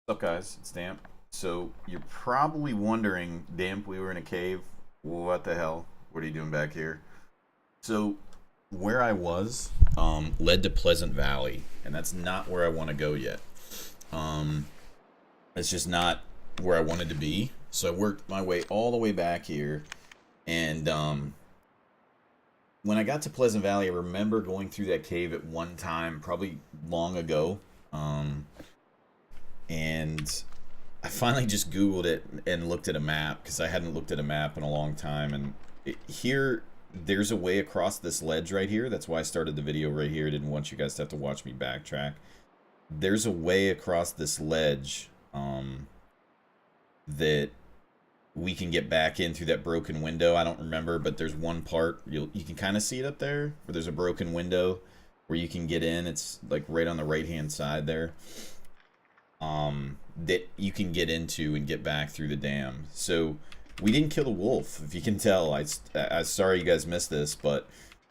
What's up, guys? It's Damp. So you're probably wondering, Damp, we were in a cave. What the hell? What are you doing back here? So where I was led to Pleasant Valley, and that's not where I want to go yet. Um, it's just not where I wanted to be. So I worked my way all the way back here, and when I got to Pleasant Valley, I remember going through that cave at one time, probably long ago. Um, and I finally just Googled it and looked at a map because I hadn't looked at a map in a long time. And here, there's a way across this ledge right here. That's why I started the video right here. I didn't want you guys to have to watch me backtrack. There's a way across this ledge that we can get back in through that broken window. I don't remember, but there's one part you can kind of see it up there where there's a broken window where you can get in. It's like right on the right hand side there. That you can get into and get back through the dam. So we didn't kill the wolf, if you can tell. I'm sorry you guys missed this, but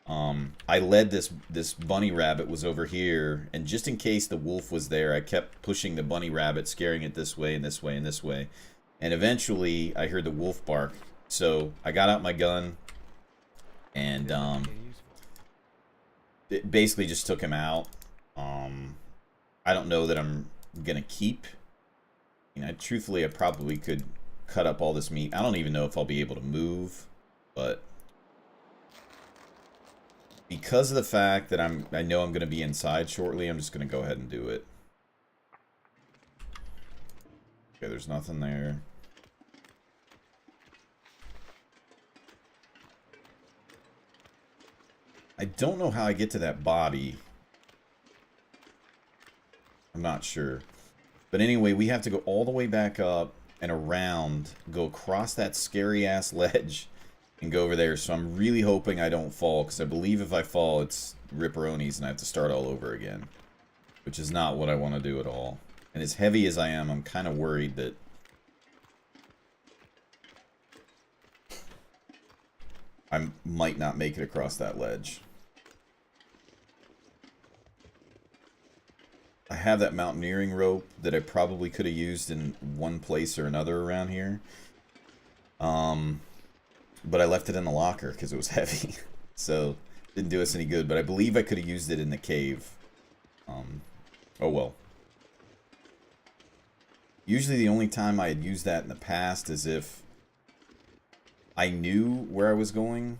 I led this bunny rabbit was over here, and just in case the wolf was there, I kept pushing the bunny rabbit, scaring it this way and this way and this way, and eventually I heard the wolf bark. So I got out my gun and it basically just took him out. I don't know that I'm gonna keep. Truthfully, I probably could cut up all this meat. I don't even know if I'll be able to move, but because of the fact that I know I'm gonna be inside shortly, I'm just gonna go ahead and do it. Okay, there's nothing there. I don't know how I get to that body. I'm not sure. But anyway, we have to go all the way back up and around, go across that scary ass ledge and go over there. So I'm really hoping I don't fall, because I believe if I fall, it's ripperonis and I have to start all over again, which is not what I want to do at all. And as heavy as I am, I'm kind of worried that I might not make it across that ledge. I have that mountaineering rope that I probably could have used in one place or another around here. But I left it in the locker because it was heavy. So, didn't do us any good. But I believe I could have used it in the cave. Oh well. Usually the only time I had used that in the past is if I knew where I was going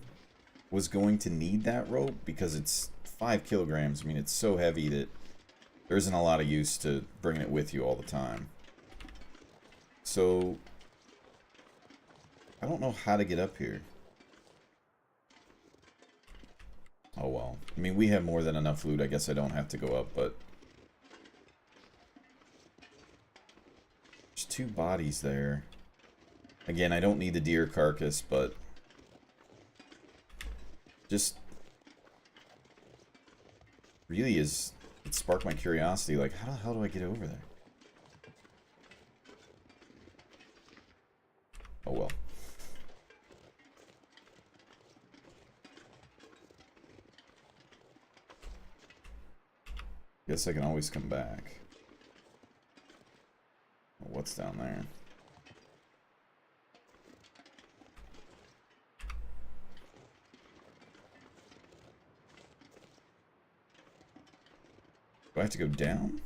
to need that rope, because it's 5 kilograms. I mean, it's so heavy that there isn't a lot of use to bringing it with you all the time. So, I don't know how to get up here. Oh well. I mean, we have more than enough loot. I guess I don't have to go up, but there's 2 bodies there. Again, I don't need the deer carcass, but just really it sparked my curiosity. Like, how the hell do I get over there? Oh well. Guess I can always come back. What's down there? Do I have to go down?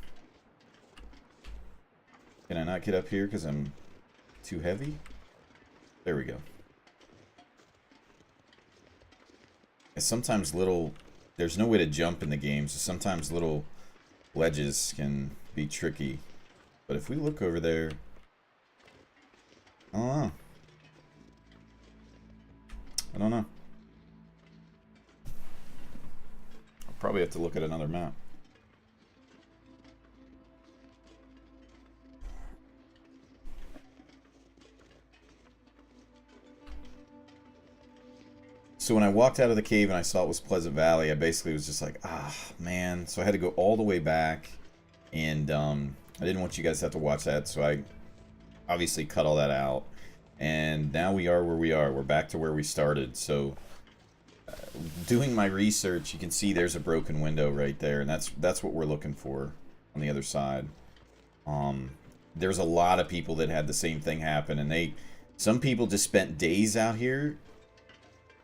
Can I not get up here because I'm too heavy? There we go. And sometimes there's no way to jump in the game, so sometimes little ledges can be tricky. But if we look over there, I don't know. I don't know. I'll probably have to look at another map. So when I walked out of the cave and I saw it was Pleasant Valley, I basically was just like, ah, man. So I had to go all the way back, and I didn't want you guys to have to watch that, so I obviously cut all that out. And now we are where we are. We're back to where we started. So doing my research, you can see there's a broken window right there, and that's what we're looking for on the other side. there's a lot of people that had the same thing happen, and some people just spent days out here,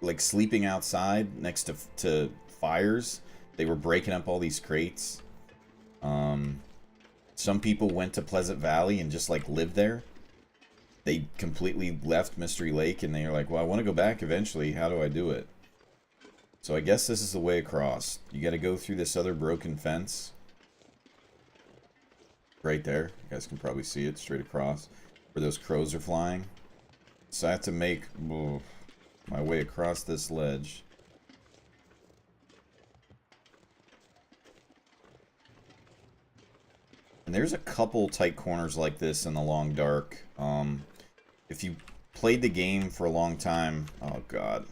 like sleeping outside next to fires. They were breaking up all these crates. Some people went to Pleasant Valley and just like lived there. They completely left Mystery Lake and they were like, well, I want to go back eventually. How do I do it? So I guess this is the way across. You got to go through this other broken fence. Right there. You guys can probably see it straight across. Where those crows are flying. So I have to make my way across this ledge. And there's a couple tight corners like this in the Long Dark. If you played the game for a long time... Oh, God.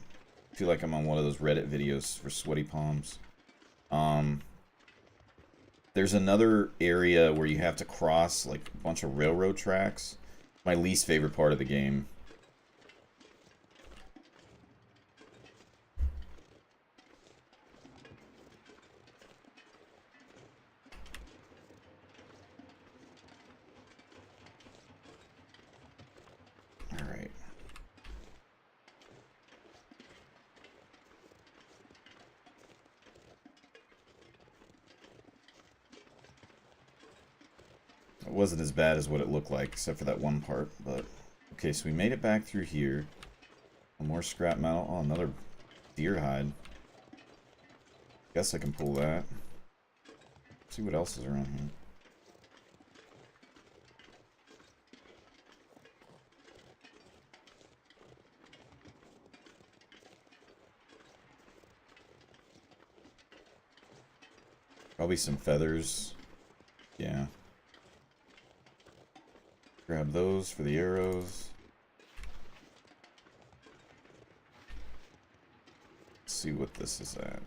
I feel like I'm on one of those Reddit videos for sweaty palms. There's another area where you have to cross like a bunch of railroad tracks. My least favorite part of the game. Alright. It wasn't as bad as what it looked like, except for that one part, but... Okay, so we made it back through here. One more scrap metal. Oh, another deer hide. Guess I can pull that. See what else is around here. Probably some feathers. Yeah. Grab those for the arrows. Let's see what this is at.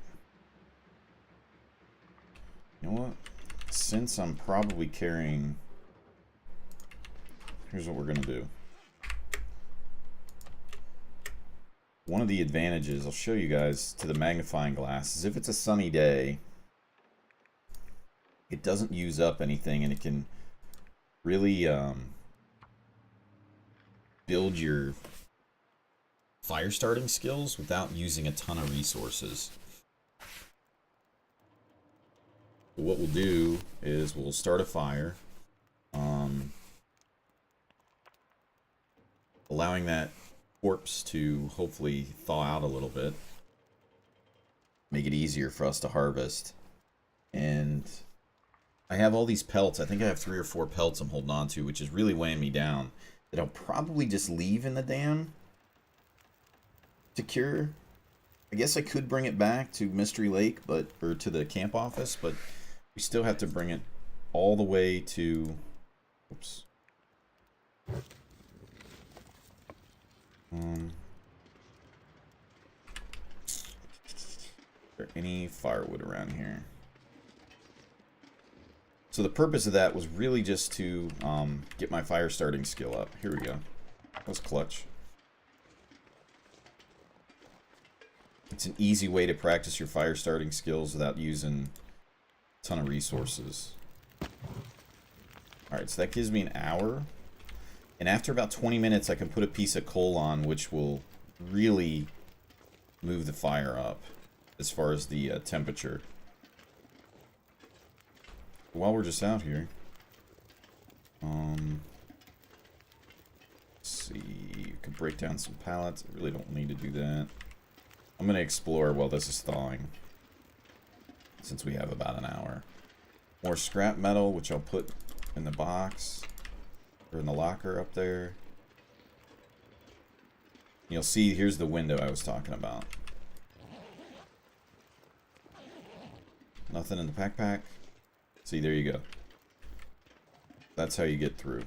You know what? Since I'm probably carrying... Here's what we're going to do. One of the advantages, I'll show you guys to the magnifying glass, is if it's a sunny day, it doesn't use up anything and it can really build your fire starting skills without using a ton of resources. What we'll do is we'll start a fire, allowing that corpse to hopefully thaw out a little bit, make it easier for us to harvest. And I have all these pelts. I think I have 3 or 4 pelts I'm holding on to, which is really weighing me down, that I'll probably just leave in the dam to cure. I guess I could bring it back to Mystery Lake, or to the camp office, but we still have to bring it all the way to... Oops. Is there any firewood around here? So the purpose of that was really just to get my fire starting skill up. Here we go. That was clutch. It's an easy way to practice your fire starting skills without using a ton of resources. Alright, so that gives me an hour. And after about 20 minutes, I can put a piece of coal on, which will really move the fire up as far as the temperature. While we're just out here, let's see, you can break down some pallets. I really don't need to do that. I'm going to explore while this is thawing, since we have about an hour. More scrap metal, which I'll put in the box, or in the locker up there. You'll see, here's the window I was talking about. Nothing in the backpack. See, there you go. That's how you get through.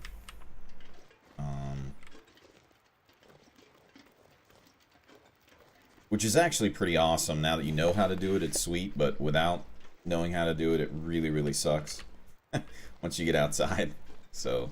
Which is actually pretty awesome. Now that you know how to do it, it's sweet, but without knowing how to do it, it really, really sucks. Once you get outside. So...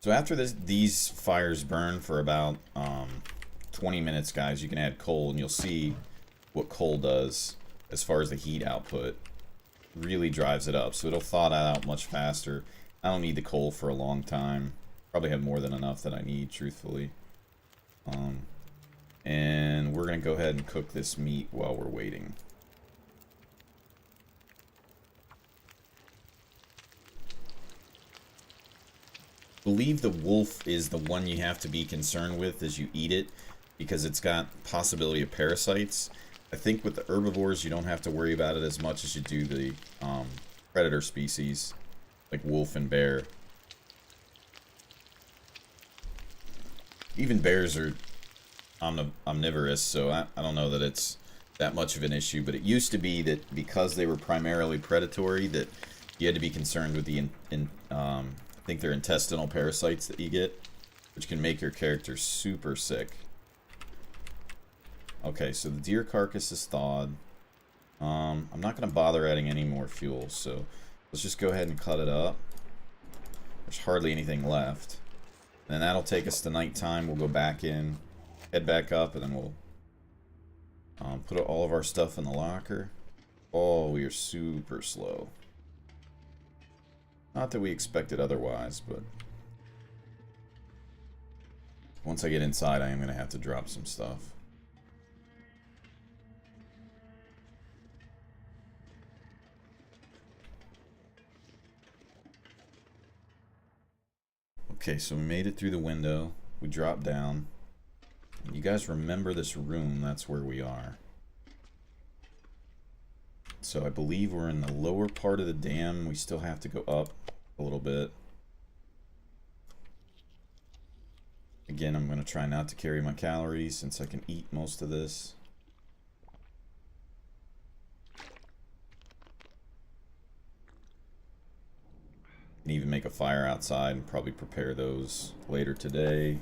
So after these fires burn for about 20 minutes, guys, you can add coal, and you'll see what coal does as far as the heat output. Really drives it up, so it'll thaw that out much faster. I don't need the coal for a long time. Probably have more than enough that I need, truthfully. And we're going to go ahead and cook this meat while we're waiting. I believe the wolf is the one you have to be concerned with as you eat it, because it's got possibility of parasites. I think with the herbivores you don't have to worry about it as much as you do the predator species like wolf and bear. Even bears are omnivorous, so I don't know that it's that much of an issue, but it used to be that because they were primarily predatory that you had to be concerned with the I think they're intestinal parasites that you get, which can make your character super sick. Okay, so the deer carcass is thawed. I'm not going to bother adding any more fuel, so let's just go ahead and cut it up. There's hardly anything left. And then that'll take us to nighttime. We'll go back in, head back up, and then we'll put all of our stuff in the locker. Oh, we are super slow. Not that we expected otherwise, but once I get inside, I am going to have to drop some stuff. Okay, so we made it through the window. We dropped down. You guys remember this room? That's where we are. So I believe we're in the lower part of the dam. We still have to go up a little bit. Again, I'm going to try not to carry my calories since I can eat most of this. Can even make a fire outside and probably prepare those later today.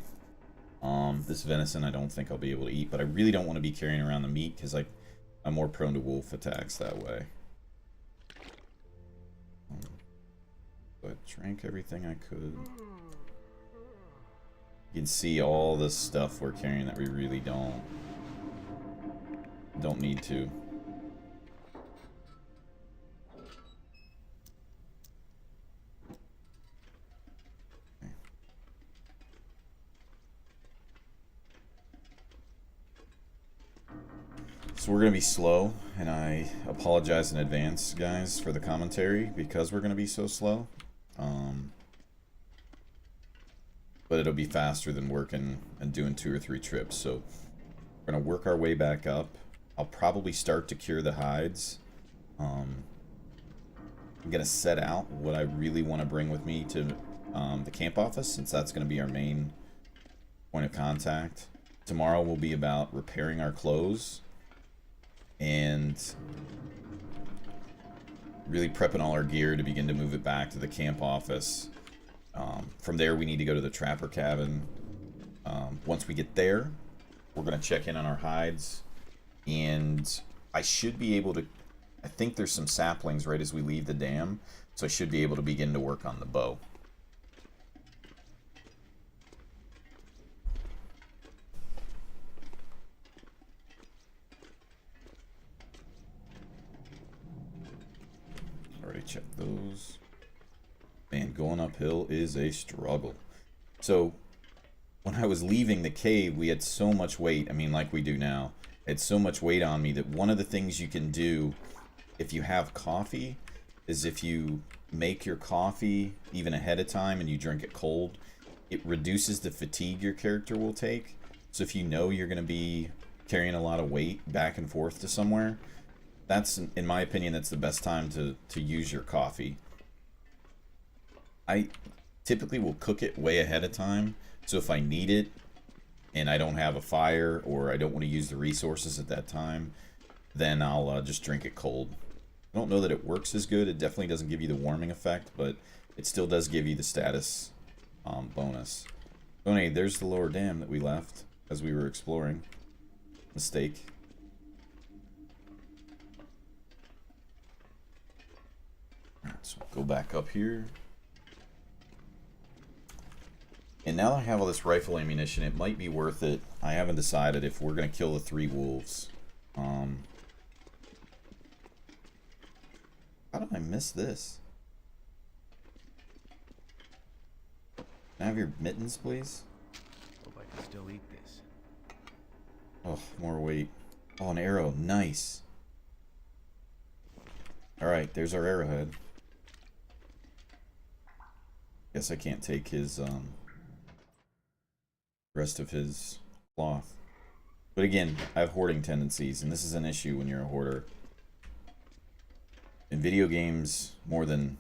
This venison I don't think I'll be able to eat, but I really don't want to be carrying around the meat because I'm more prone to wolf attacks that way. So I drank everything I could. You can see all this stuff we're carrying that we really don't need to. So we're going to be slow, and I apologize in advance, guys, for the commentary because we're going to be so slow. But it'll be faster than working and doing 2 or 3 trips. So we're going to work our way back up. I'll probably start to cure the hides. I'm going to set out what I really want to bring with me to the camp office, since that's going to be our main point of contact. Tomorrow will be about repairing our clothes and really prepping all our gear to begin to move it back to the camp office. From there, we need to go to the trapper cabin. Once we get there, we're going to check in on our hides, and I should be able to, I think there's some saplings right as we leave the dam, so I should be able to begin to work on the bow. Already checked those. Man, going uphill is a struggle. So when I was leaving the cave, we had so much weight. I mean, like we do now. I had so much weight on me that one of the things you can do if you have coffee is if you make your coffee even ahead of time and you drink it cold, it reduces the fatigue your character will take. So if you know you're going to be carrying a lot of weight back and forth to somewhere, that's, in my opinion, that's the best time to use your coffee. I typically will cook it way ahead of time, so if I need it and I don't have a fire or I don't want to use the resources at that time, then I'll just drink it cold. I don't know that it works as good. It definitely doesn't give you the warming effect, but it still does give you the status bonus. So anyway, there's the lower dam that we left as we were exploring. Mistake. Alright, so go back up here. And now that I have all this rifle ammunition, it might be worth it. I haven't decided if we're going to kill the 3 wolves. How did I miss this? Can I have your mittens, please? Hope I can still eat this. Oh, more weight. Oh, an arrow. Nice. Alright, there's our arrowhead. Guess I can't take his, rest of his cloth. But again, I have hoarding tendencies, and this is an issue when you're a hoarder. In video games, more than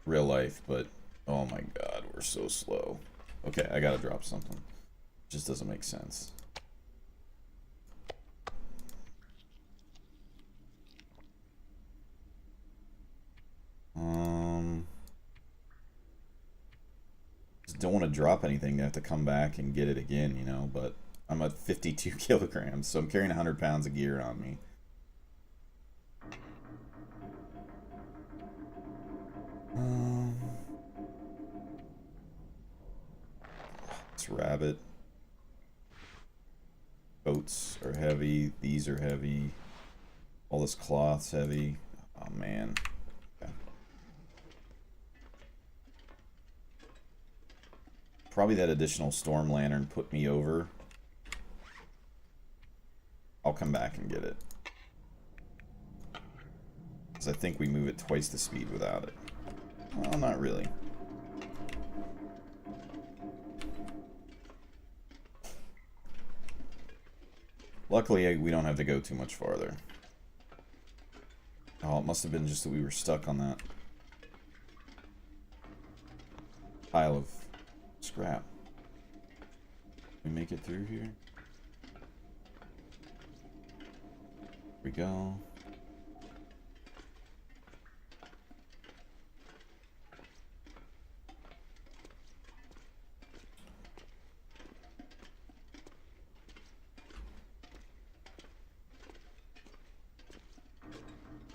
real life, but oh my god, we're so slow. Okay, I gotta drop something. It just doesn't make sense. Just don't want to drop anything. I have to come back and get it again, you know, but I'm at 52 kilograms, so I'm carrying 100 pounds of gear on me. This rabbit. Coats are heavy. These are heavy. All this cloth's heavy. Oh, man. Okay. Probably that additional storm lantern put me over. I'll come back and get it. Because I think we move at twice the speed without it. Well, not really. Luckily, we don't have to go too much farther. Oh, it must have been just that we were stuck on that pile of scrap. Can we make it through here? Here we go.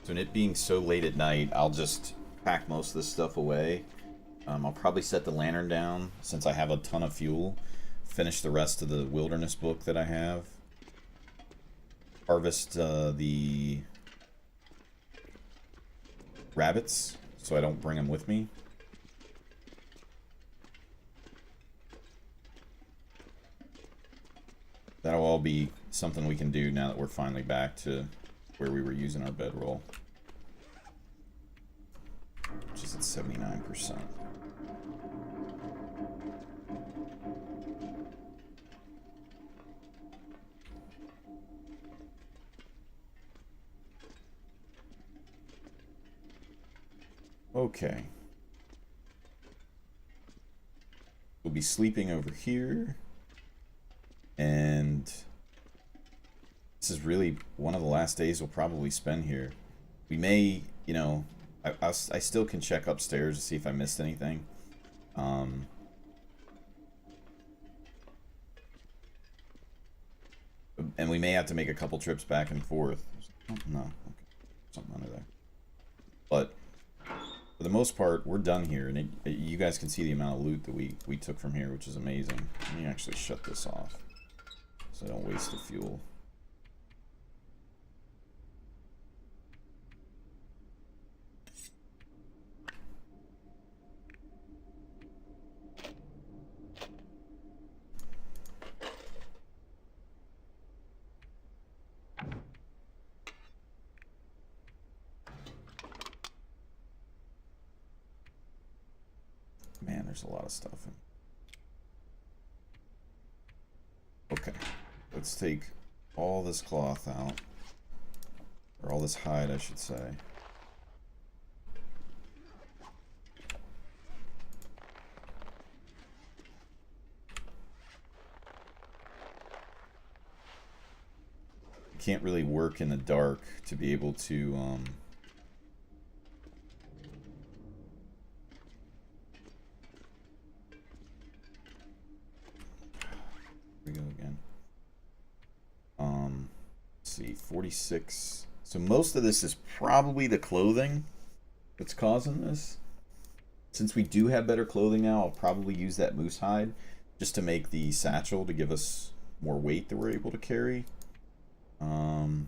So, and it being so late at night, I'll just pack most of this stuff away. I'll probably set the lantern down since I have a ton of fuel. Finish the rest of the wilderness book that I have. Harvest the rabbits so I don't bring them with me. That'll all be something we can do now that we're finally back to where we were using our bedroll, which is at 79%. Okay. We'll be sleeping over here, and this is really one of the last days we'll probably spend here. We may, you know, I still can check upstairs to see if I missed anything. And we may have to make a couple trips back and forth. Oh, no, okay. Something under there. But for the most part, we're done here, and you guys can see the amount of loot that we took from here, which is amazing. Let me actually shut this off so I don't waste the fuel. Man, there's a lot of stuff in. Okay, let's take all this cloth out, or all this hide, I should say. Can't really work in the dark to be able to we go again. Let's see, 46. So most of this is probably the clothing that's causing this. Since we do have better clothing now, I'll probably use that moose hide just to make the satchel to give us more weight that we're able to carry. But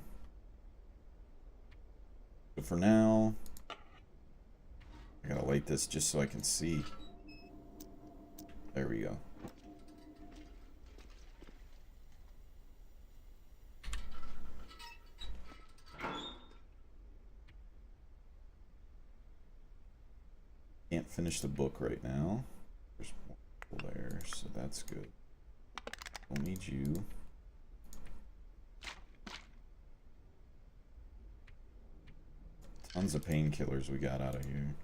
for now, I gotta light this just so I can see. There we go. Can't finish the book right now. There's more there, so that's good. Don't need you. Tons of painkillers we got out of here.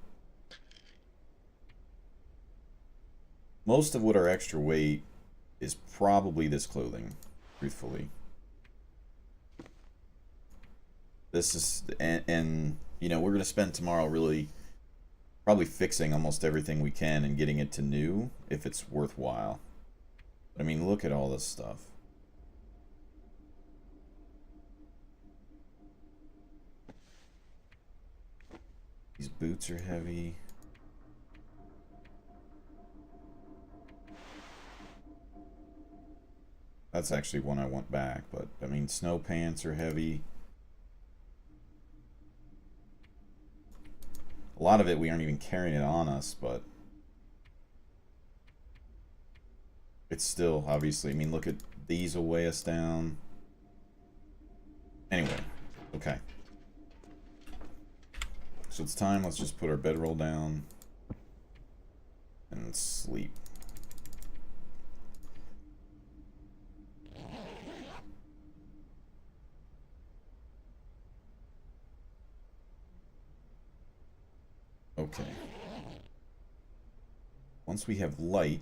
Most of what our extra weight is probably this clothing, truthfully. This is, and you know, we're going to spend tomorrow really probably fixing almost everything we can and getting it to new if it's worthwhile. But I mean, look at all this stuff. These boots are heavy. That's actually one I want back, but I mean, snow pants are heavy. A lot of it we aren't even carrying it on us, but it's still, obviously, I mean, look at these will weigh us down. Anyway, okay. So it's time, let's just put our bedroll down and sleep. Okay. Once we have light,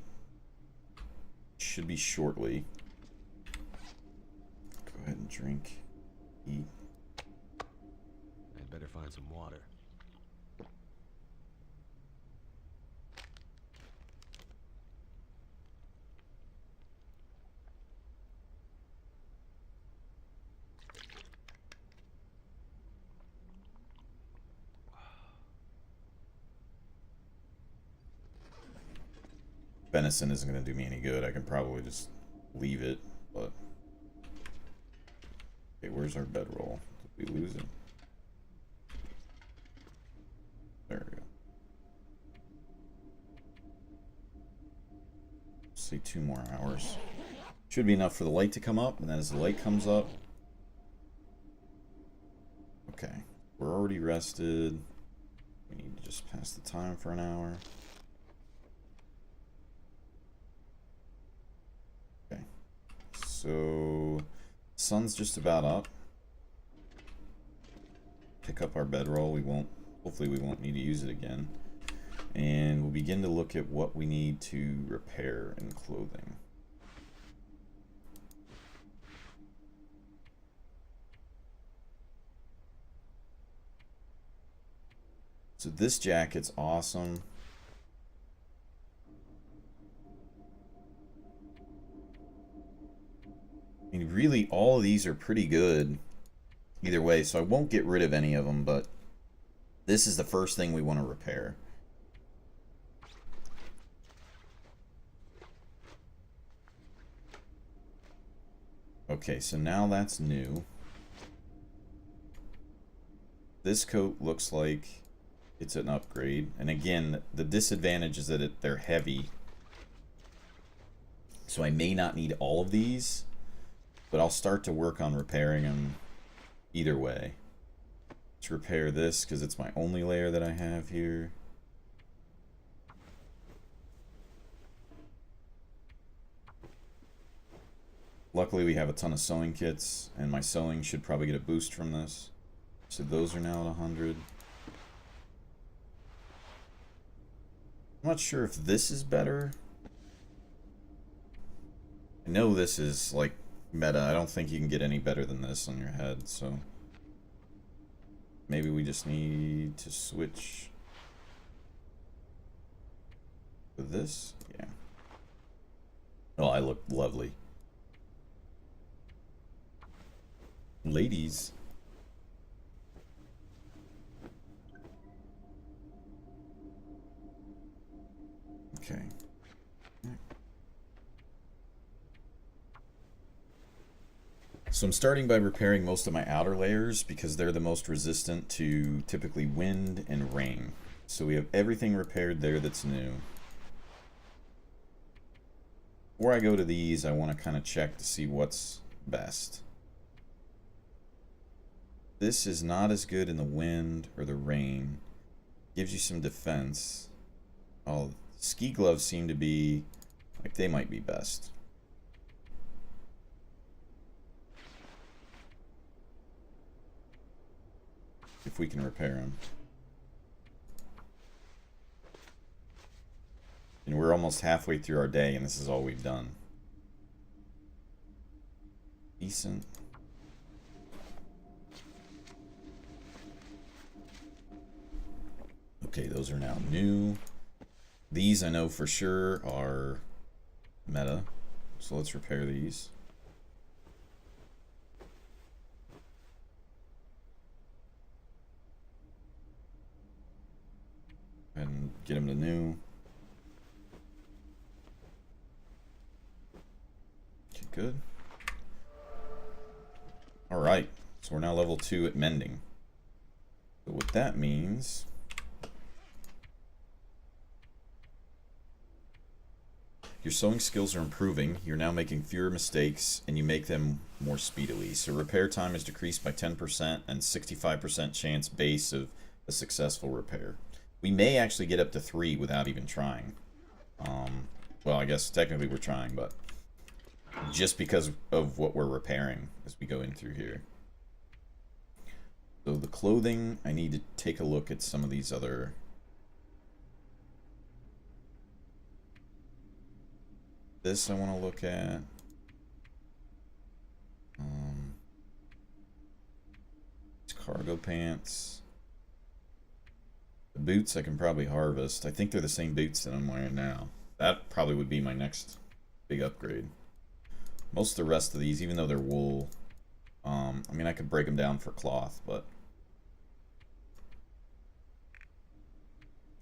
should be shortly. Go ahead and drink, eat. I'd better find some water. Venison isn't going to do me any good. I can probably just leave it, but... Okay, where's our bedroll? Did we lose it? There we go. Say 2 more hours. Should be enough for the light to come up, and then as the light comes up... Okay, we're already rested. We need to just pass the time for an hour. So, sun's just about up. Pick up our bedroll. Hopefully we won't need to use it again. And we'll begin to look at what we need to repair in clothing. So this jacket's awesome. I mean, really, all of these are pretty good either way, so I won't get rid of any of them, but this is the first thing we want to repair. Okay, so now that's new. This coat looks like it's an upgrade, and again, the disadvantage is that they're heavy, so I may not need all of these. But I'll start to work on repairing them either way. Let's repair this because it's my only layer that I have here. Luckily we have a ton of sewing kits, and my sewing should probably get a boost from this. So those are now at 100. I'm not sure if this is better. I know this is like meta. I don't think you can get any better than this on your head, so maybe we just need to switch to this. Yeah. Oh, I look lovely. Ladies. Okay. So I'm starting by repairing most of my outer layers because they're the most resistant to typically wind and rain. So we have everything repaired there that's new. Before I go to these, I want to kind of check to see what's best. This is not as good in the wind or the rain. Gives you some defense. Oh, ski gloves seem to be like they might be best. If we can repair them. And we're almost halfway through our day and this is all we've done. Decent. Okay, those are now new. These I know for sure are meta. So let's repair these. And get them to new. Okay, good. Alright, so we're now level 2 at mending. So what that means... your sewing skills are improving, you're now making fewer mistakes, and you make them more speedily. So repair time is decreased by 10% and 65% chance base of a successful repair. We may actually get up to 3 without even trying. Well, I guess technically we're trying, but just because of what we're repairing as we go in through here. So the clothing, I need to take a look at some of these other... This I want to look at. It's cargo pants. The boots I can probably harvest. I think they're the same boots that I'm wearing now. That probably would be my next big upgrade. Most of the rest of these, even though they're wool, I mean I could break them down for cloth, but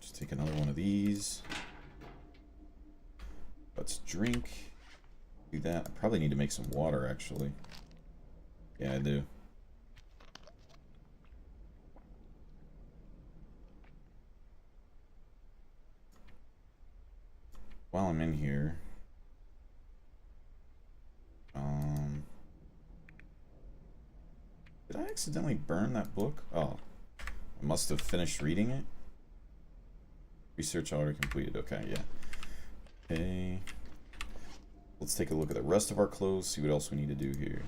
just take another one of these. Let's drink. Do that. I probably need to make some water, actually. Yeah, I do. While I'm in here, did I accidentally burn that book? Oh, I must have finished reading it. Research already completed. Okay, yeah. Okay, let's take a look at the rest of our clothes, see what else we need to do here.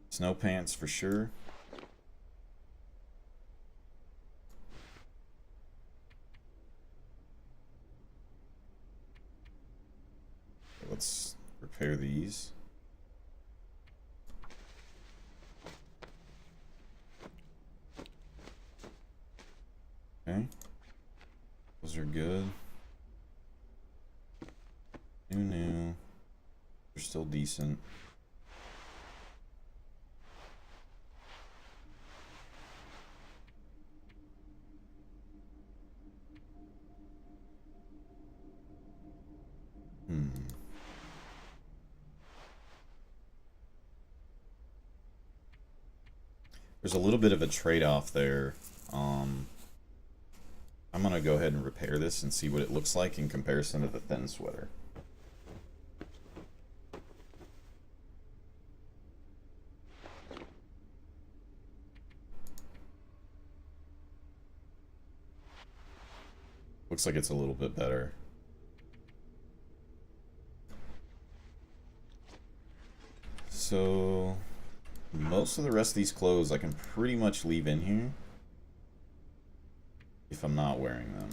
Snow pants for sure. Let's repair these. Okay. Those are good. New. They're still decent. There's a little bit of a trade-off there. I'm gonna go ahead and repair this and see what it looks like in comparison to the thin sweater. Looks like it's a little bit better. So most of the rest of these clothes I can pretty much leave in here if I'm not wearing them.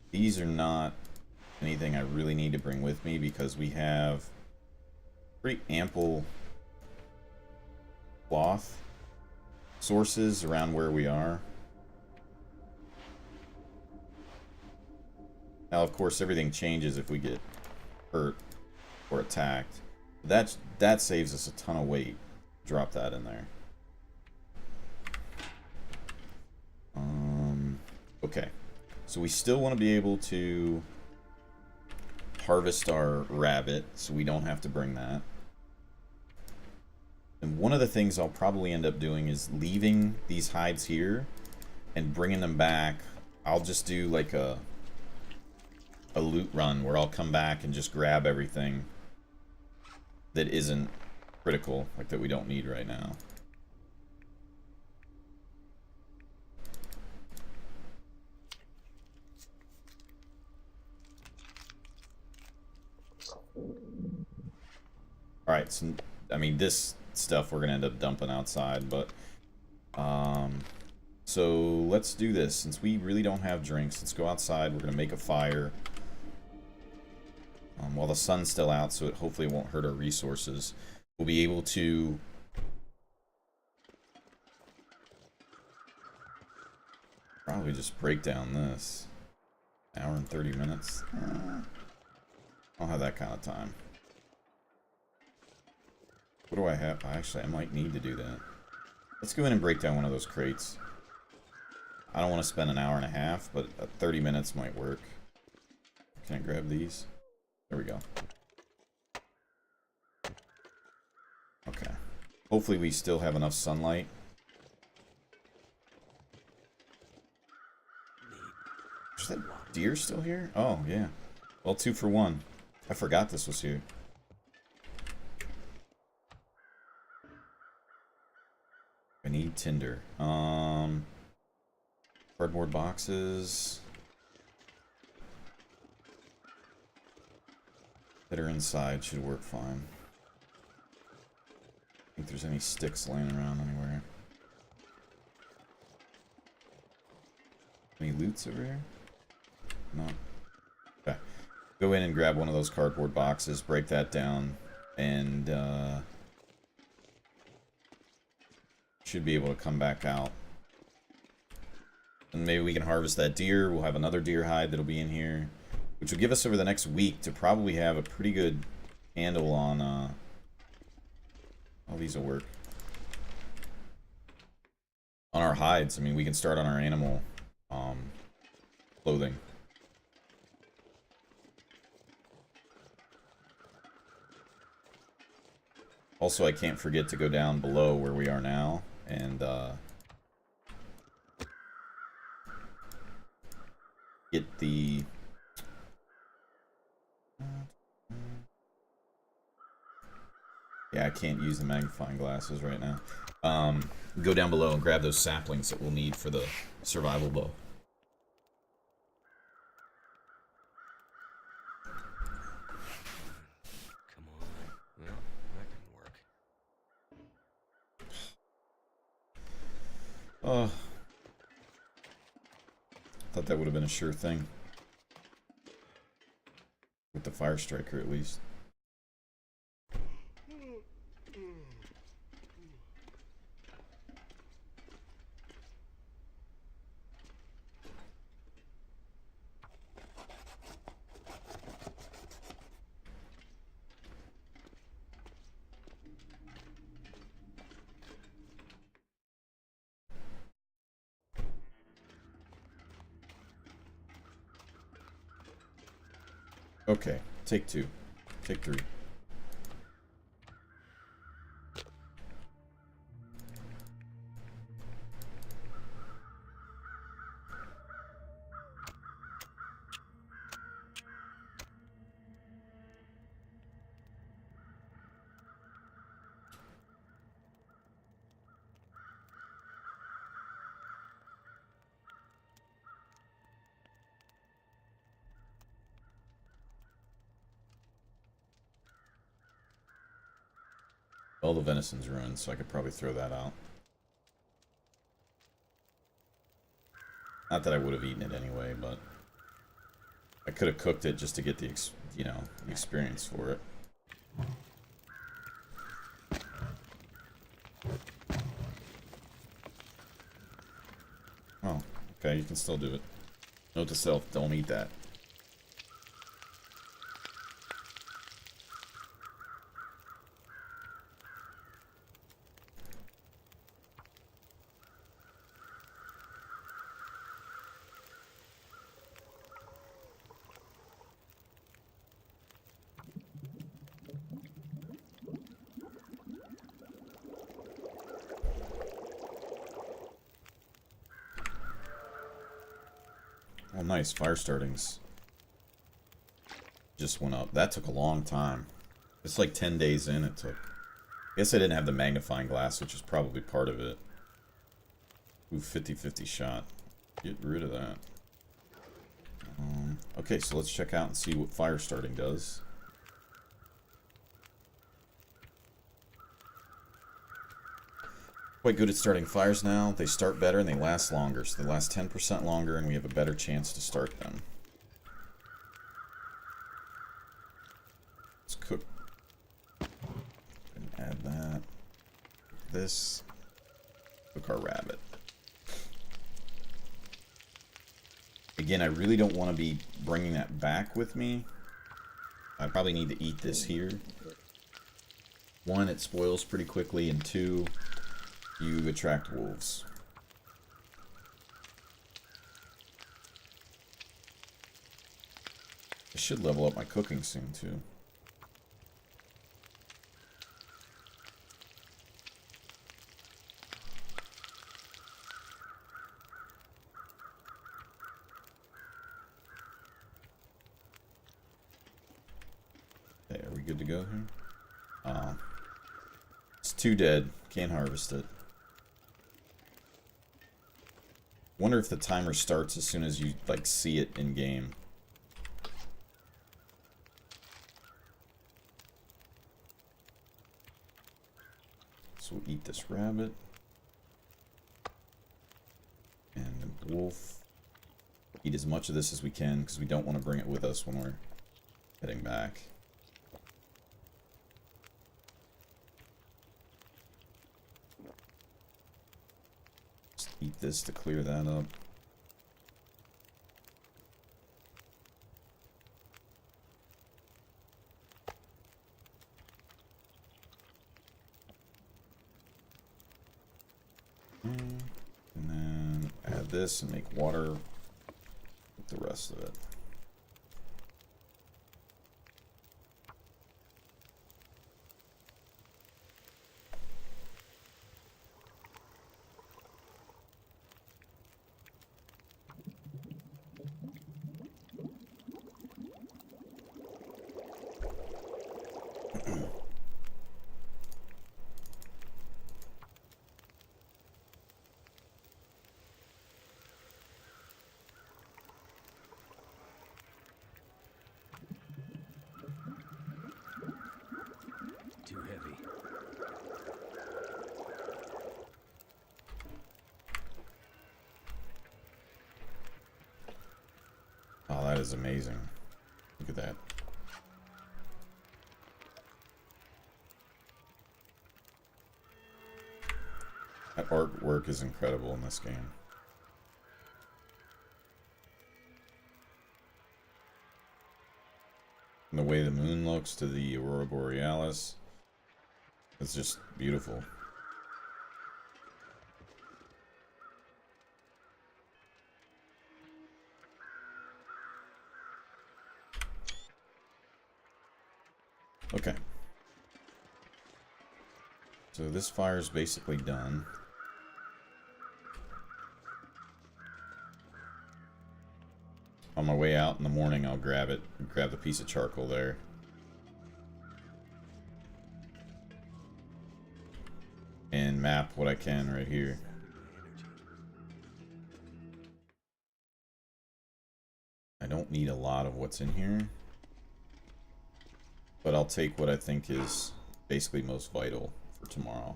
These are not anything I really need to bring with me because we have pretty ample cloth sources around where we are. Now, of course, everything changes if we get hurt or attacked. That saves us a ton of weight. Drop that in there. Okay. So we still want to be able to harvest our rabbit, so we don't have to bring that. And one of the things I'll probably end up doing is leaving these hides here and bringing them back. I'll just do like a loot run where I'll come back and just grab everything that isn't critical, like that we don't need right now. Alright, so, I mean, this stuff we're going to end up dumping outside, but, so let's do this. Since we really don't have drinks, let's go outside. We're going to make a fire while the sun's still out, so it hopefully won't hurt our resources. We'll be able to probably just break down this. Hour and 30 minutes. I don't have that kind of time. What do I have? Actually, I might need to do that. Let's go in and break down one of those crates. I don't want to spend an hour and a half, but 30 minutes might work. Can I grab these? There we go. Okay. Hopefully we still have enough sunlight. Is that deer still here? Oh, yeah. Well, 2 for 1. I forgot this was here. I need tinder. Cardboard boxes that are inside should work fine. I think there's any sticks laying around anywhere. Any loots over here? No. Okay. Go in and grab one of those cardboard boxes, break that down, and should be able to come back out. And maybe we can harvest that deer. We'll have another deer hide that'll be in here, which will give us over the next week to probably have a pretty good handle on all these will work. On our hides. I mean, we can start on our animal clothing. Also, I can't forget to go down below where we are now and get the yeah, I can't use the magnifying glasses right now. Go down below and grab those saplings that we'll need for the survival bow. Come on. Well, that didn't work. Oh. Thought that would have been a sure thing. With the fire striker, at least. Okay, take 2. Take 3. All the venison's ruined, so I could probably throw that out. Not that I would have eaten it anyway, but I could have cooked it just to get the, the experience for it. Oh, okay, you can still do it. Note to self, don't eat that. Oh, nice. Fire startings just went up. That took a long time. It's like 10 days in it took. I guess I didn't have the magnifying glass, which is probably part of it. Ooh, 50-50 shot. Get rid of that. Okay, so let's check out and see what fire starting does. Quite good at starting fires now. They start better and they last longer. So they last 10% longer and we have a better chance to start them. Let's cook. And add that. This. Cook our rabbit. Again, I really don't want to be bringing that back with me. I probably need to eat this here. One, it spoils pretty quickly, and two, you attract wolves. I should level up my cooking soon, too. Okay, are we good to go here? It's 2 dead. Can't harvest it. Wonder if the timer starts as soon as you like see it in game. So we'll eat this rabbit and the wolf. Eat as much of this as we can because we don't want to bring it with us when we're heading back. Eat this to clear that up. And then add this and make water with the rest of it. Too heavy. Oh, that is amazing. Look at that. That artwork is incredible in this game. And the way the moon looks to the Aurora Borealis, it's just beautiful. Okay. So this fire is basically done. On my way out in the morning, I'll grab it, grab the piece of charcoal there. And map what I can right here. I don't need a lot of what's in here. But I'll take what I think is basically most vital for tomorrow.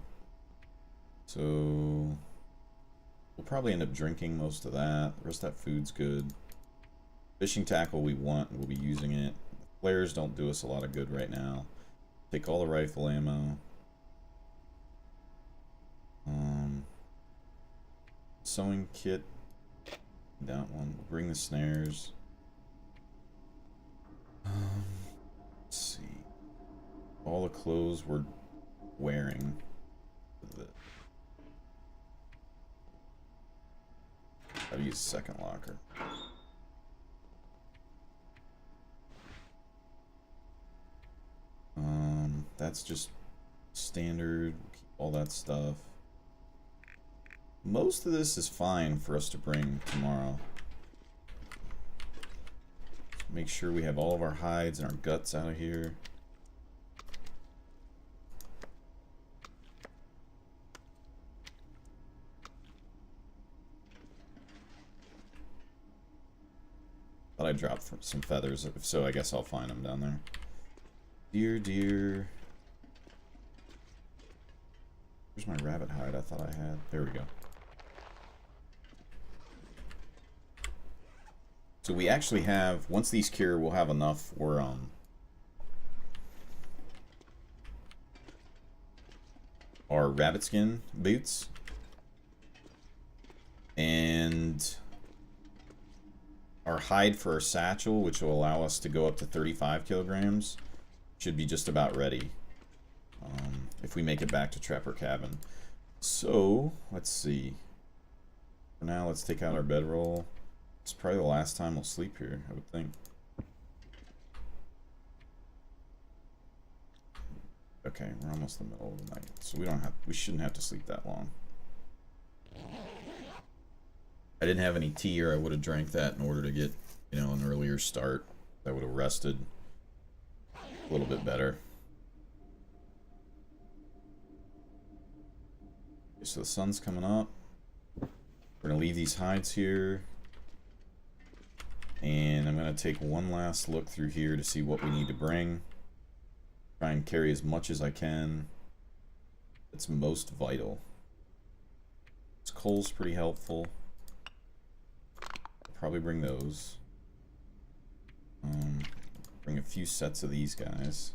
So we'll probably end up drinking most of that. The rest of that food's good. Fishing tackle we want, we'll be using it. Flares don't do us a lot of good right now. Take all the rifle ammo. Sewing kit. That one. We'll bring the snares. Let's see. All the clothes we're wearing. I'll use second locker. That's just standard. Keep all that stuff. Most of this is fine for us to bring tomorrow. make sure we have all of our hides and our guts out of here. Thought I dropped some feathers. If so, I guess I'll find them down there. Deer. Where's my rabbit hide I thought I had? There we go. So we actually have, once these cure, we'll have enough for our rabbit skin boots. And our hide for our satchel, which will allow us to go up to 35 kilograms, should be just about ready. If we make it back to Trapper Cabin. So, let's see. For now, let's take out our bedroll. It's probably the last time we'll sleep here, I would think. Okay, we're almost in the middle of the night, so we shouldn't have to sleep that long. I didn't have any tea, or I would have drank that in order to get, you know, an earlier start. That would have rested a little bit better. Okay, so the sun's coming up. We're gonna leave these hides here. And I'm going to take one last look through here to see what we need to bring. Try and carry as much as I can. It's most vital. This coal's pretty helpful. I'll probably bring those. Bring a few sets of these guys.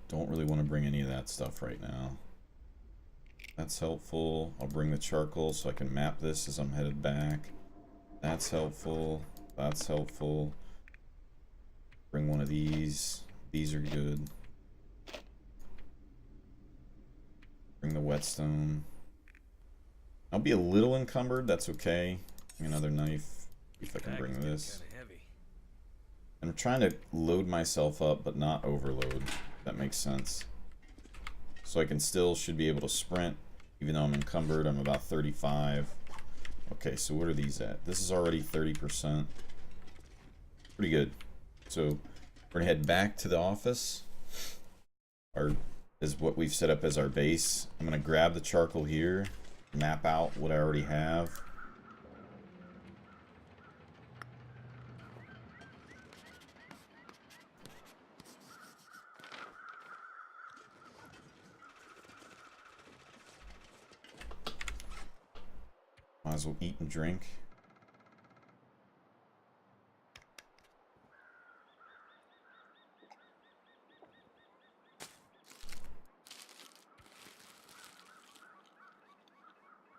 Don't really want to bring any of that stuff right now. That's helpful. I'll bring the charcoal so I can map this as I'm headed back. That's helpful. That's helpful. Bring one of these. These are good. Bring the whetstone. I'll be a little encumbered. That's okay. Another knife. See if I can bring this. I'm trying to load myself up, but not overload. If that makes sense. So I can still should be able to sprint, even though I'm encumbered. I'm about 35. Okay, so what are these at? This is already 30%. Pretty good. So we're gonna head back to the office. Our is what we've set up as our base. I'm gonna grab the charcoal here, map out what I already have. Might as well eat and drink.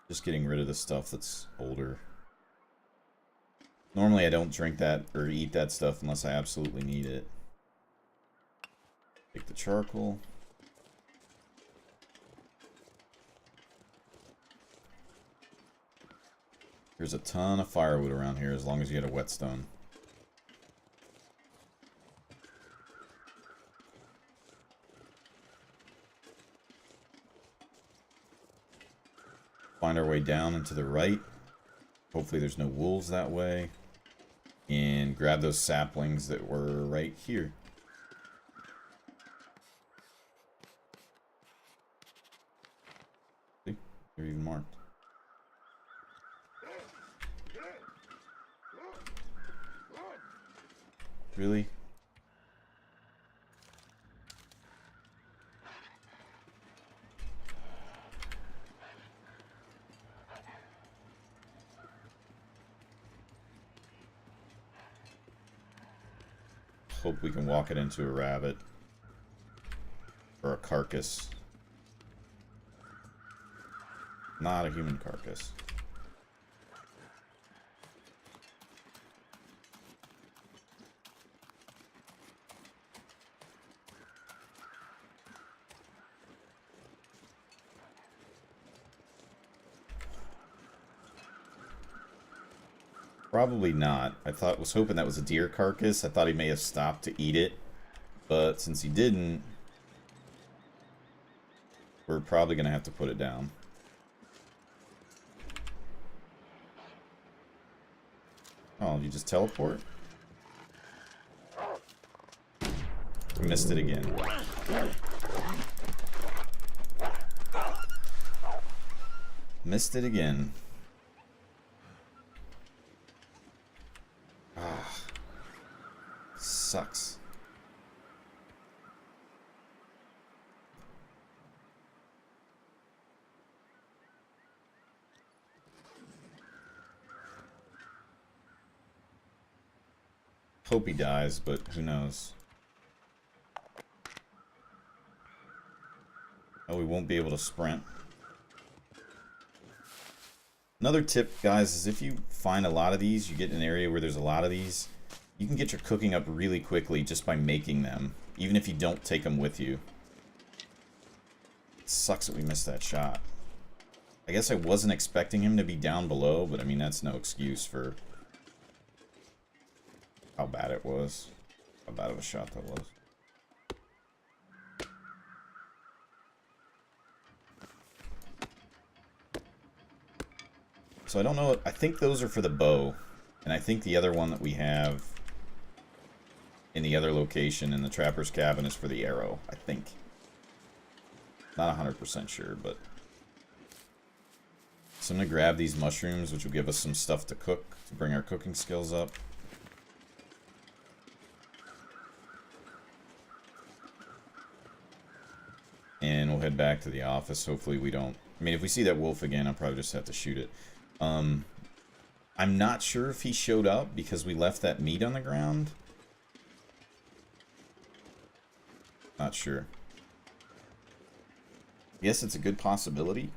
Just getting rid of the stuff that's older. Normally I don't drink that or eat that stuff unless I absolutely need it. Take the charcoal. There's a ton of firewood around here as long as you get a whetstone. Find our way down and to the right. Hopefully there's no wolves that way. And grab those saplings that were right here. See? They're even marked. Really? Hope we can walk it into a rabbit. Or a carcass. Not a human carcass. Probably not. Was hoping that was a deer carcass. I thought he may have stopped to eat it. But since he didn't, we're probably going to have to put it down. Oh, you just teleport? Missed it again. Missed it again. Ah. Sucks. Hope he dies, but who knows. Oh, we won't be able to sprint. Another tip, guys, is if you find a lot of these, you get in an area where there's a lot of these, you can get your cooking up really quickly just by making them, even if you don't take them with you. It sucks that we missed that shot. I guess I wasn't expecting him to be down below, but I mean, that's no excuse for how bad it was. How bad of a shot that was. So I don't know, I think those are for the bow. And I think the other one that we have in the other location in the trapper's cabin is for the arrow, I think. Not 100% sure, but... So I'm going to grab these mushrooms, which will give us some stuff to cook, to bring our cooking skills up. And we'll head back to the office. Hopefully we don't... I mean, if we see that wolf again, I'll probably just have to shoot it. I'm not sure if he showed up because we left that meat on the ground. Not sure. Yes, it's a good possibility.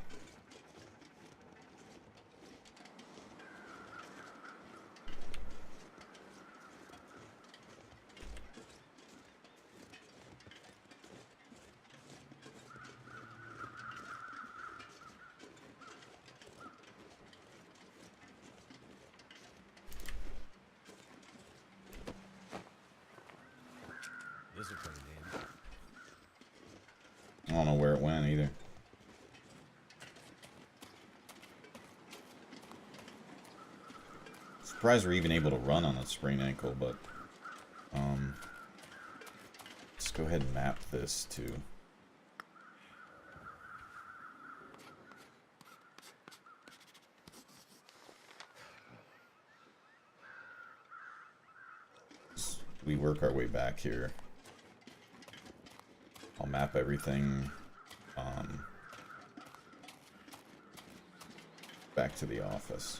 This will come in handy. I don't know where it went either. Surprised we're even able to run on a sprained ankle, but let's go ahead and map this too. We work our way back here. I'll map everything back to the office.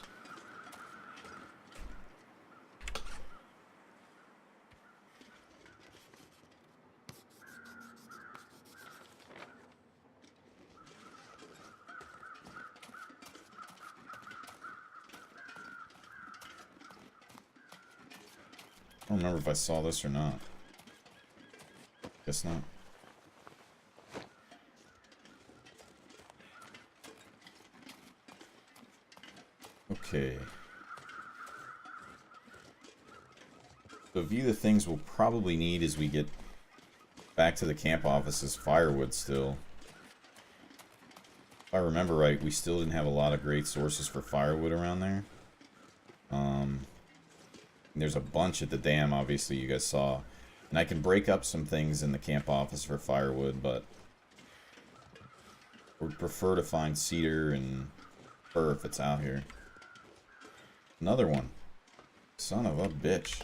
I don't remember if I saw this or not. Guess not. Okay. So a few of the things we'll probably need as we get back to the camp office is firewood still. If I remember right, we still didn't have a lot of great sources for firewood around there. There's a bunch at the dam, obviously, you guys saw. And I can break up some things in the camp office for firewood, but would prefer to find cedar and fir if it's out here. Another one. Son of a bitch.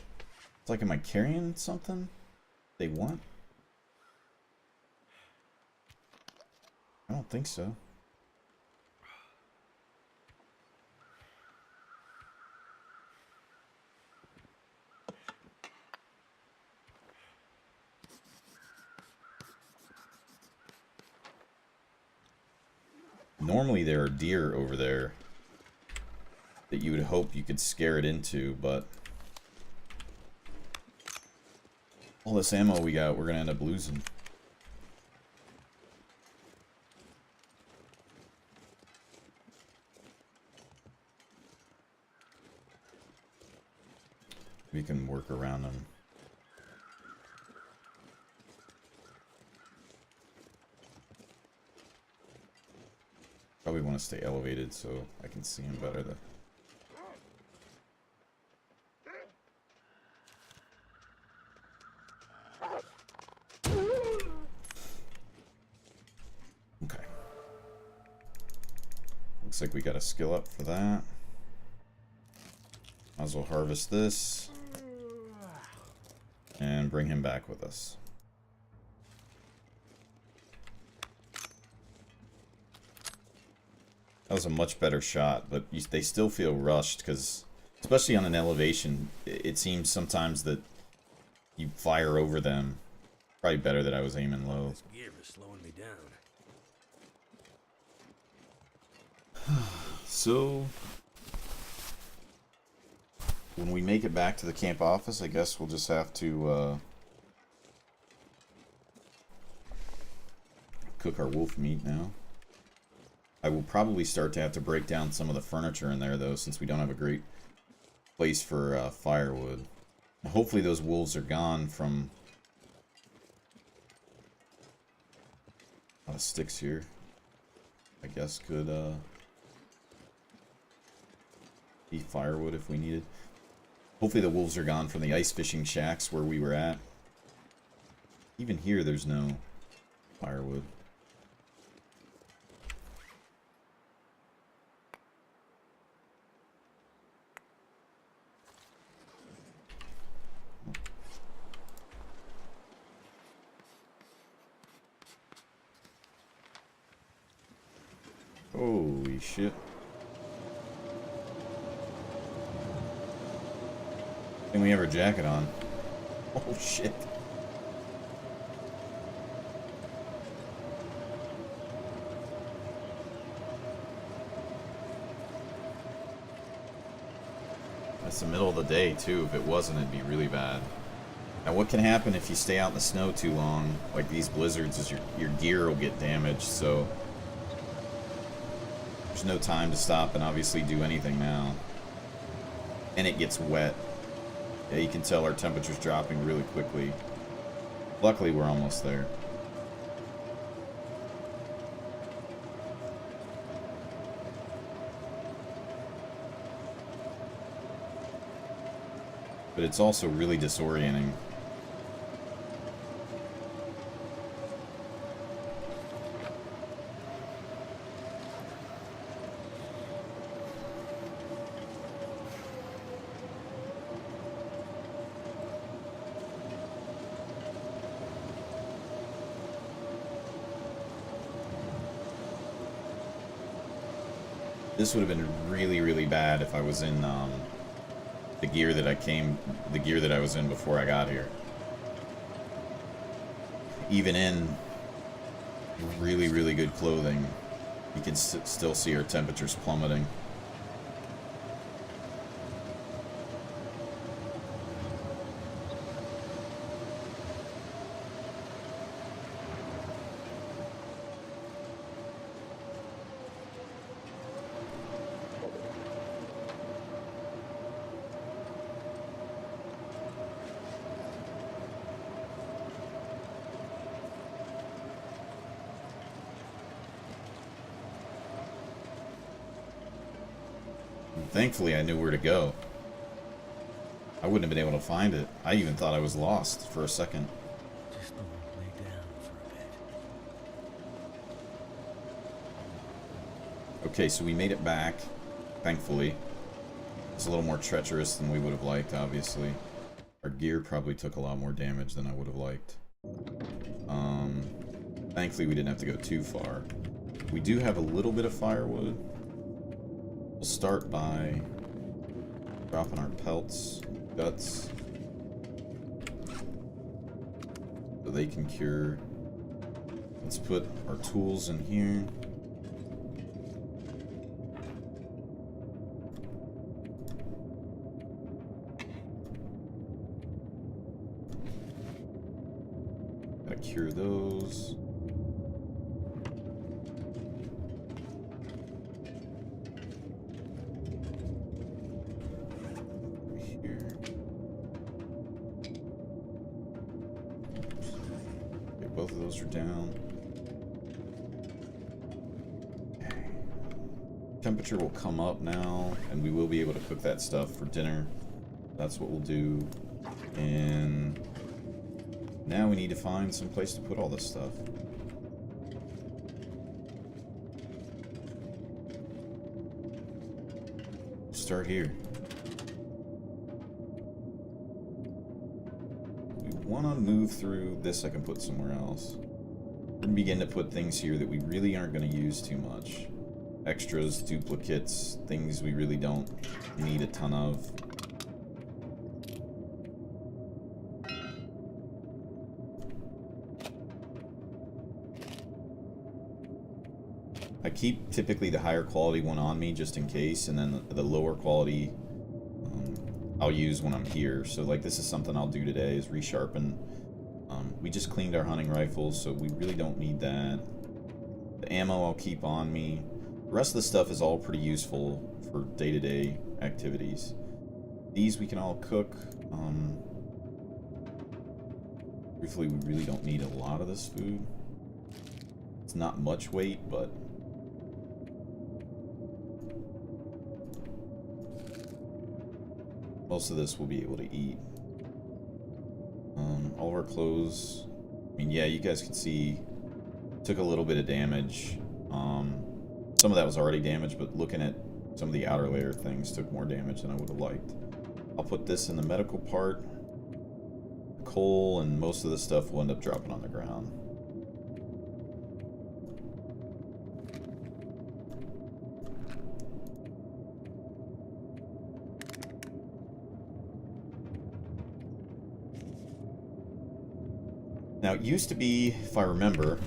It's like, am I carrying something they want? I don't think so. Normally there are deer over there that you would hope you could scare it into, but all this ammo we got, we're gonna end up losing. We can work around them. Probably want to stay elevated so I can see him better though. Looks like we got a skill up for that. Might as well harvest this. And bring him back with us. That was a much better shot, but they still feel rushed because, especially on an elevation, it seems sometimes that you fire over them. Probably better that I was aiming low. This gear is slowing me down. So, when we make it back to the camp office, I guess we'll just have to cook our wolf meat now. I will probably start to have to break down some of the furniture in there, though, since we don't have a great place for firewood. Hopefully those wolves are gone from... A lot of sticks here. I guess could be firewood if we needed. Hopefully the wolves are gone from the ice fishing shacks where we were at. Even here there's no firewood. Holy shit. I think we have our jacket on. Oh shit. That's the middle of the day too. If it wasn't, it'd be really bad. Now what can happen if you stay out in the snow too long, like these blizzards, is your gear will get damaged, so there's no time to stop and obviously do anything now. And it gets wet. Yeah, you can tell our temperature's dropping really quickly. Luckily, we're almost there. But it's also really disorienting. This would have been really, really bad if I was in the gear that I was in before I got here. Even in really, really good clothing, you can still see our temperatures plummeting. Thankfully, I knew where to go. I wouldn't have been able to find it. I even thought I was lost for a second. Just lay down for a bit. Okay, so we made it back, thankfully. It's a little more treacherous than we would have liked, obviously. Our gear probably took a lot more damage than I would have liked. Thankfully, we didn't have to go too far. We do have a little bit of firewood. We'll start by dropping our pelts, guts, so they can cure. Let's put our tools in here. Gotta cure those. Both of those are down. Temperature will come up now, and we will be able to cook that stuff for dinner. That's what we'll do. And now we need to find some place to put all this stuff. start here. We want to move through this. I can put somewhere else. We're going to begin to put things here that we really aren't going to use too much. Extras, duplicates, things we really don't need a ton of. I keep typically the higher quality one on me just in case, and then the lower quality I'll use when I'm here. So like this is something I'll do today, is resharpen. We just cleaned our hunting rifles, so we really don't need that. The ammo I'll keep on me. The rest of the stuff is all pretty useful for day-to-day activities. These we can all cook. Briefly, we really don't need a lot of this food. It's not much weight, but most of this we'll be able to eat. All of our clothes, I mean, yeah, you guys can see, took a little bit of damage. Some of that was already damaged, but looking at some of the outer layer things took more damage than I would have liked. I'll put this in the medical part. Coal and most of the stuff will end up dropping on the ground. Now, it used to be, if I remember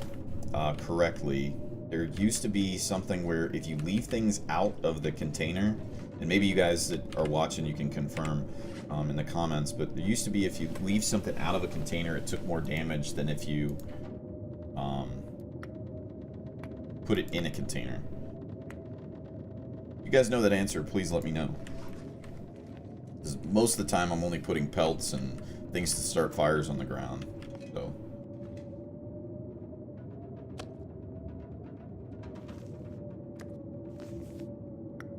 correctly, there used to be something where if you leave things out of the container, and maybe you guys that are watching, you can confirm in the comments, but there used to be if you leave something out of a container, it took more damage than if you put it in a container. If you guys know that answer, please let me know. 'Cause most of the time I'm only putting pelts and things to start fires on the ground. So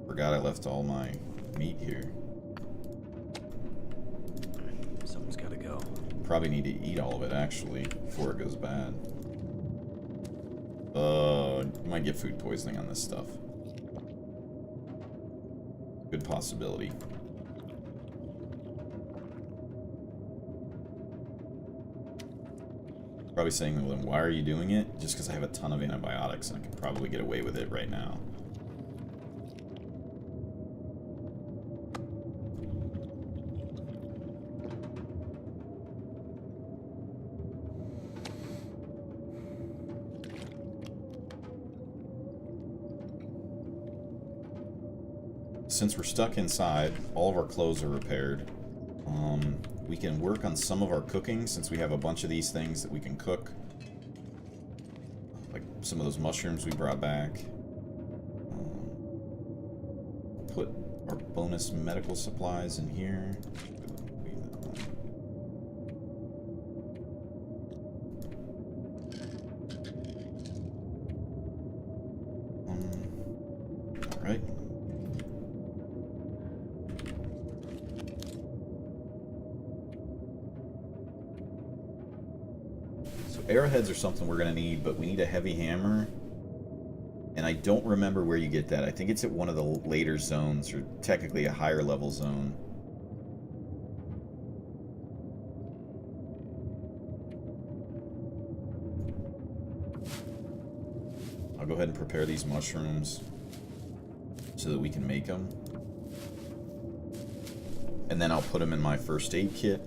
forgot I left all my meat here. Someone's gotta go. Probably need to eat all of it actually before it goes bad. You might get food poisoning on this stuff. Good possibility. Probably saying to them, why are you doing it? Just because I have a ton of antibiotics and I can probably get away with it right now. Since we're stuck inside, all of our clothes are repaired. We can work on some of our cooking since we have a bunch of these things that we can cook. Like some of those mushrooms we brought back. Put our bonus medical supplies in here. Alright. Arrowheads are something we're going to need, but we need a heavy hammer. And I don't remember where you get that. I think it's at one of the later zones, or technically a higher level zone. I'll go ahead and prepare these mushrooms so that we can make them. And then I'll put them in my first aid kit.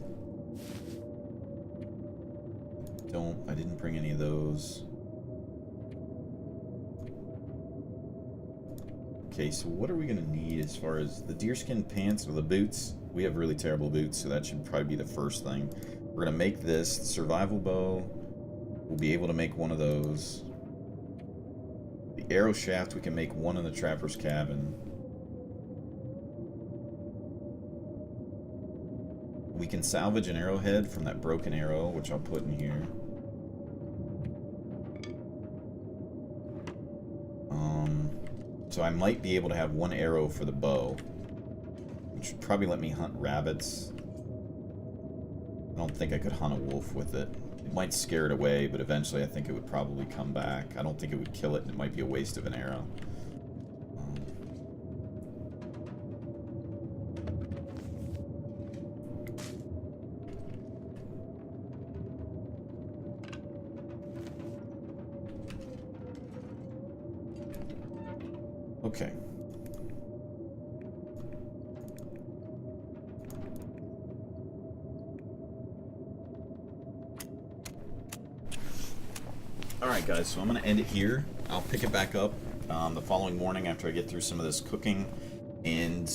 I didn't bring any of those. Okay, so what are we gonna need as far as the deerskin pants or the boots? We have really terrible boots, so that should probably be the first thing. We're gonna make this the survival bow. We'll be able to make one of those. The arrow shaft, we can make one in the trapper's cabin. We can salvage an arrowhead from that broken arrow, which I'll put in here. So I might be able to have one arrow for the bow, which would probably let me hunt rabbits. I don't think I could hunt a wolf with it. It might scare it away, but eventually I think it would probably come back. I don't think it would kill it, and it might be a waste of an arrow. Okay. Alright guys, so I'm going to end it here. I'll pick it back up the following morning after I get through some of this cooking. And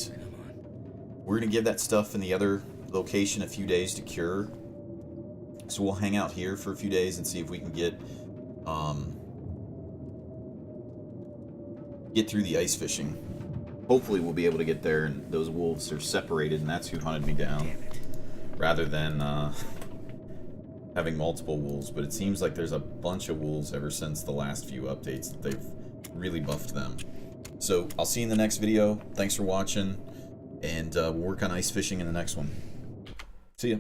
we're going to give that stuff in the other location a few days to cure. So we'll hang out here for a few days and see if we can get through the ice fishing. Hopefully we'll be able to get there and those wolves are separated and that's who hunted me down. Rather than having multiple wolves, but it seems like there's a bunch of wolves ever since the last few updates that they've really buffed them. So I'll see you in the next video. Thanks for watching, and we'll work on ice fishing in the next one. See ya.